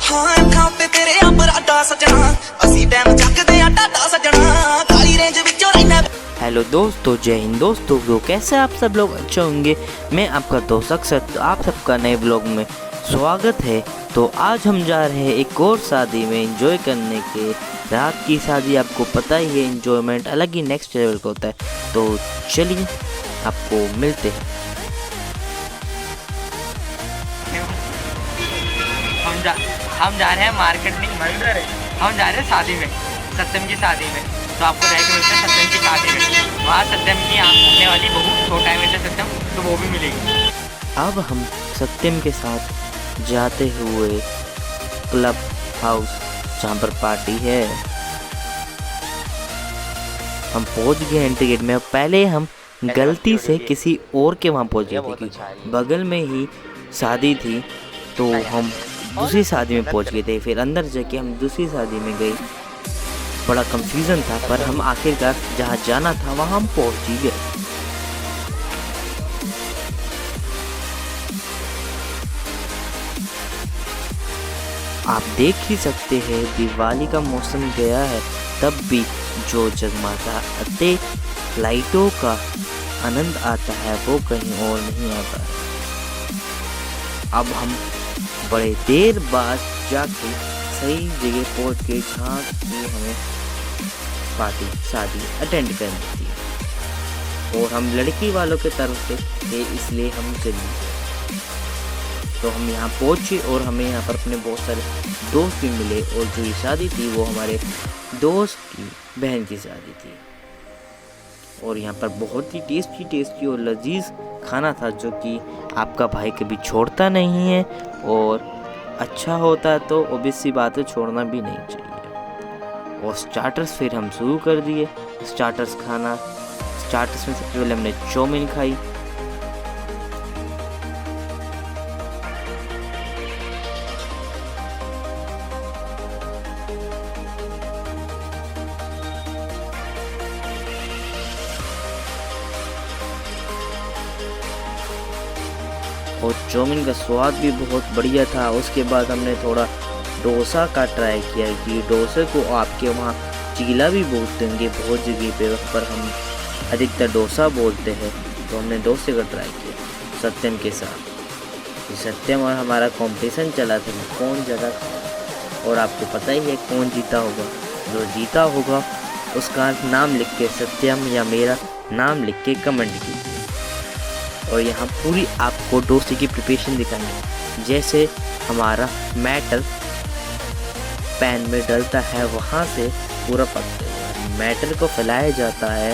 हाँ अखां ते तेरे अपराधा सजना असी टाइम चकदे आ टाटा सजना काली रेंज विचों रहना। हेलो दोस्तों, जय हिंद दोस्तों। तो कैसे आप सब लोग अच्छे होंगे। मैं आपका दोस्त अक्सर, तो आप सबका नए ब्लॉग में स्वागत है। तो आज हम जा रहे हैं एक और शादी में एंजॉय करने के। रात की शादी आपको पता ही है, एंजॉयमेंट अलग ही नेक्स्ट लेवल का होता है। तो चलिए आपको मिलते हैं। हम जा रहे हैं मार्केट नहीं, हम जा रहे हैं शादी में, सत्यम की शादी में। तो आपको जाके मिलते हैं सत्यम की शादी में। वहाँ सत्यम की आने वाली बहू, छोटा है मेरा सत्यम, तो वो भी मिलेगी। अब हम सत्यम के साथ जाते हुए क्लब हाउस जहाँ पर पार्टी है, हम पहुँच गए एंट्री गेट में। पहले हम गलती से किसी और के वहाँ पहुँच गए थे क्योंकि बगल में ही शादी थी, तो हम दूसरी शादी में पहुँच गए थे। फिर अंदर जाके हम दूसरी शादी में गए। बड़ा कंफ्यूजन था, पर हम आखिरकार जहाँ जाना था वहाँ हम पहुँच ही गए। आप देख ही सकते हैं दिवाली का मौसम गया है, तब भी जो जगमगाते लाइटों का आनंद आता है वो कहीं और नहीं आता है। अब हम बड़े देर बाद जाके सही जगह पहुंच गए जहाँ की हमें पार्टी शादी अटेंड करनी थी, और हम लड़की वालों के तरफ से थे, इसलिए हम चले। तो हम यहाँ पहुँचे और हमें यहाँ पर अपने बहुत सारे दोस्त भी मिले, और जो ये शादी थी वो हमारे दोस्त की बहन की शादी थी। और यहाँ पर बहुत ही टेस्टी और लजीज खाना था, जो कि आपका भाई कभी छोड़ता नहीं है, और अच्छा होता है तो ऑब्वियस सी बात है, छोड़ना भी नहीं चाहिए। और स्टार्टर्स फिर हम शुरू कर दिए स्टार्टर्स खाना। स्टार्टर्स में सबसे पहले हमने चाउमीन खाई। और चाउमीन का स्वाद भी बहुत बढ़िया था। उसके बाद हमने थोड़ा डोसा का ट्राई किया कि डोसे को आपके वहाँ चीला भी बोलते होंगे बहुत जगह पे, पर हम अधिकतर डोसा बोलते हैं। तो हमने डोसे का ट्राई किया सत्यम के साथ। सत्यम और हमारा कंपटीशन चला था कौन ज़्यादा खाया, और आपको पता ही है कौन जीता होगा। जो जीता होगा उसका नाम लिख के सत्यम या मेरा नाम लिख के कमेंट कीजिए। और यहाँ पूरी आपको डोसे की प्रिपरेशन दिखाएंगे। जैसे हमारा मैटर पैन में डलता है, वहाँ से पूरा पकते हुए मैटर को फैलाया जाता है,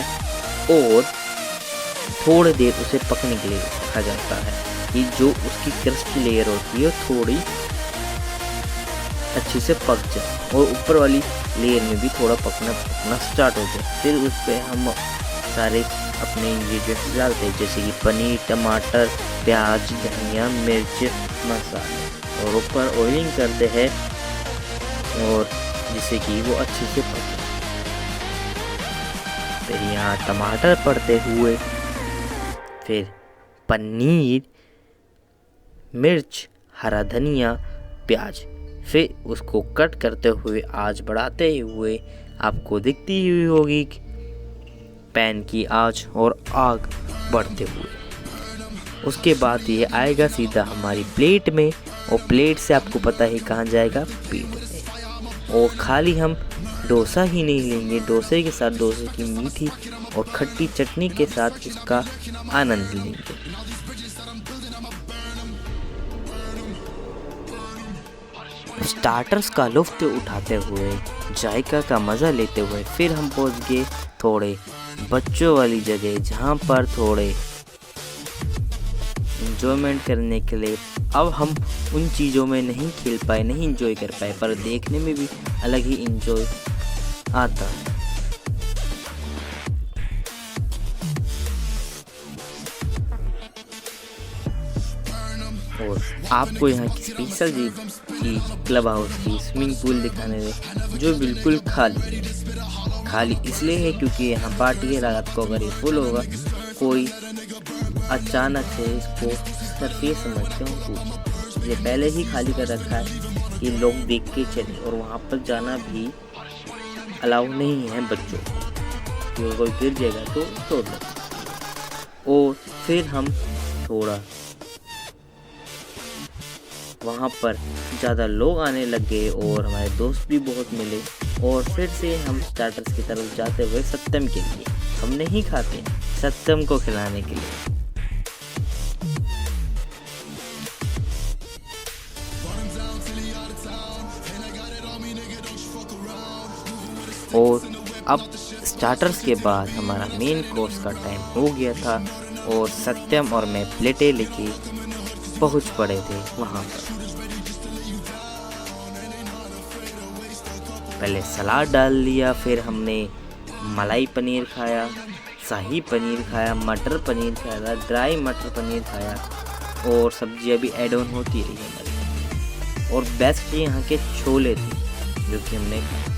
और थोड़ी देर उसे पकने के लिए रखा जाता है कि जो उसकी क्रस्ट लेयर होती है थोड़ी अच्छे से पक जाए, और ऊपर वाली लेयर में भी थोड़ा पकना स्टार्ट हो जाए। फिर उस पर हम सारे अपने इंग्रेडिएंट्स डालते हैं, जैसे कि पनीर, टमाटर, प्याज, धनिया, मिर्च, मसाले, और ऊपर ऑयलिंग करते हैं, और जिससे कि वो अच्छे से पके। फिर यहाँ टमाटर पड़ते हुए, फिर पनीर, मिर्च, हरा धनिया, प्याज, फिर उसको कट करते हुए आंच बढ़ाते हुए आपको दिखती हुई होगी पैन की आंच और आग बढ़ते हुए। उसके बाद ये आएगा सीधा हमारी प्लेट में, और प्लेट से आपको पता है कहाँ जाएगा, पेट में। और खाली हम डोसा ही नहीं लेंगे, डोसे के साथ डोसे की मीठी और खट्टी चटनी के साथ उसका आनंद लेंगे। स्टार्टर्स का लुत्फ उठाते हुए, जायका का मज़ा लेते हुए, फिर हम पहुंच गए थोड़े बच्चों वाली जगह, जहां पर थोड़े एंजॉयमेंट करने के लिए। अब हम उन चीज़ों में नहीं खेल पाए, नहीं एंजॉय कर पाए, पर देखने में भी अलग ही एंजॉय आता है। और आपको यहाँ की स्पेशल चीज़ क्लब हाउस की स्विमिंग पूल दिखाने में, जो बिल्कुल खाली है। खाली इसलिए है क्योंकि यहाँ पार्टी है। रात को अगर ये फुल होगा, कोई अचानक से इसको सरफेस समझते हो इसलिए पहले ही खाली कर रखा है कि लोग देख के चले, और वहाँ पर जाना भी अलाउ नहीं है बच्चों को, कि कोई गिर जाएगा तो तोड़ दो। और फिर हम थोड़ा वहाँ पर ज़्यादा लोग आने लग गए और हमारे दोस्त भी बहुत मिले, और फिर से हम स्टार्टर्स की तरफ जाते हुए सत्यम के लिए, हम नहीं खाते, सत्यम को खिलाने के लिए। और अब स्टार्टर्स के बाद हमारा मेन कोर्स का टाइम हो गया था, और सत्यम और मैं प्लेटें लेके पहुंच पड़े थे वहाँ पर। पहले सलाद डाल लिया, फिर हमने मलाई पनीर खाया, शाही पनीर खाया, मटर पनीर खाया, ड्राई मटर पनीर खाया, और सब्जी अभी ऐड ऑन होती रही हमारी। और बेस्ट यहाँ के छोले थे जो कि हमने खाए।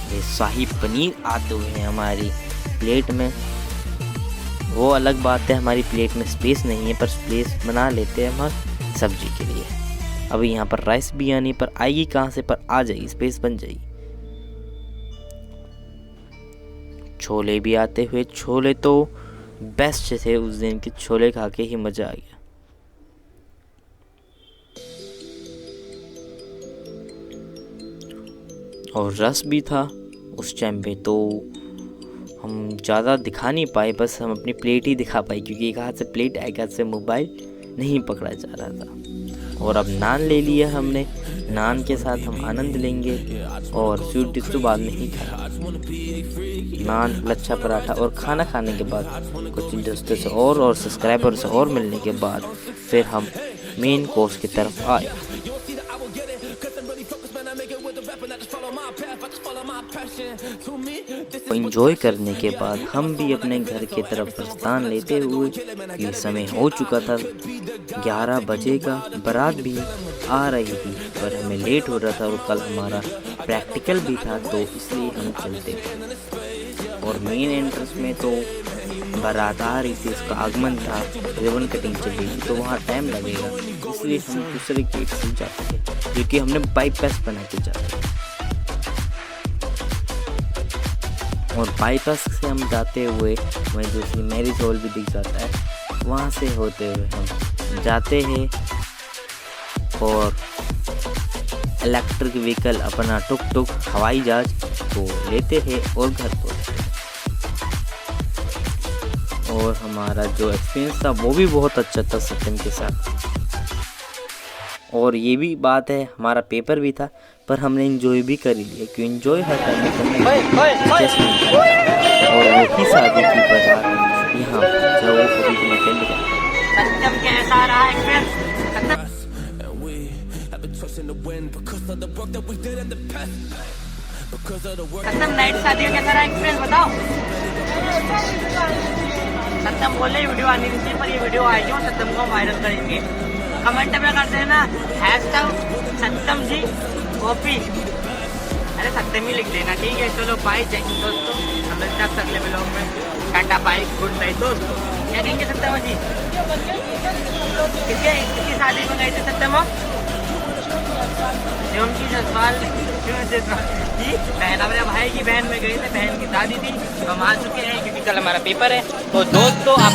ये शाही पनीर आते हुए हैं हमारी प्लेट में, वो अलग बात है, हमारी प्लेट में स्पेस नहीं है, पर स्पेस बना लेते हैं हम सब्जी के लिए। अभी यहाँ पर राइस भी आनी, पर आएगी कहाँ से, पर आ जाएगी, स्पेस बन जाएगी। छोले भी आते हुए, छोले तो बेस्ट थे, उस दिन के छोले खा के ही मज़ा आ गया। और रस भी था उस टाइम पे, तो हम ज़्यादा दिखा नहीं पाए, बस हम अपनी प्लेट ही दिखा पाए, क्योंकि एक हाथ से प्लेट एक हाथ से मोबाइल नहीं पकड़ा जा रहा था। और अब नान ले लिया हमने, नान के साथ हम आनंद लेंगे, और स्वीट डिश तो बाद में ही खाया। नान, लच्छा पराठा, और खाना खाने के बाद कुछ दोस्तों से और सब्सक्राइबर से और मिलने के बाद फिर हम मेन कोर्स की तरफ आए। एंजॉय करने के बाद हम भी अपने घर की तरफ प्रस्थान लेते हुए, ये समय हो चुका था 11 बजे का, बारात भी आ रही थी, पर हमें लेट हो रहा था, और कल हमारा प्रैक्टिकल भी था, तो इसलिए हम चलते थे। और मेन एंट्रेंस में तो बारात आ रही थी, उसका आगमन था, रिबन कटिंग चल रही थी, तो वहाँ टाइम लगेगा, इसलिए हम दूसरे गेट से जाते थे, क्योंकि हमने बाईपास बना के जाते थे। और बाईपास से हम जाते हुए वहीं दूसरी मैरिज हॉल भी दिख जाता है, वहाँ से होते हुए हम जाते हैं और इलेक्ट्रिक व्हीकल अपना टुक टुक हवाई जहाज को लेते हैं और घर पहुँचते हैं। और हमारा जो एक्सपीरियंस था वो भी बहुत अच्छा था सत्यम के साथ। और ये भी बात है, हमारा पेपर भी था, पर हमने एंजॉय भी कर लिया, क्यों एंजॉय है करने और वो ही शादी की बारात यहाँ जब वो खरीदने के लिए। सत्यम कैसा रहा एक्सपीरियंस? सत्यम नाइट शादी का कैसा रहा एक्सपीरियंस बताओ। सत्यम बोले वीडियो आनी नहीं थी, पर ये वीडियो आएगी और सत्यम को वायरल करेंगे। कमेंट में कर देना #सत्यम जी कॉपी, अरे सत्यम ही लिख देना, ठीक है। चलो बाय, जय हिंद दोस्तों, हम मिलते हैं अगले व्लॉग में। टाटा बाय, गुड नाइट दोस्तों। क्या कहेंगे सत्यम जी? किसकी शादी में गए थे सत्यम? उनकी जसवाल की बहन, हमारे भाई की बहन में गए थे, बहन की शादी थी, तो हम आ चुके हैं क्योंकि कल हमारा पेपर है। तो दोस्तों आप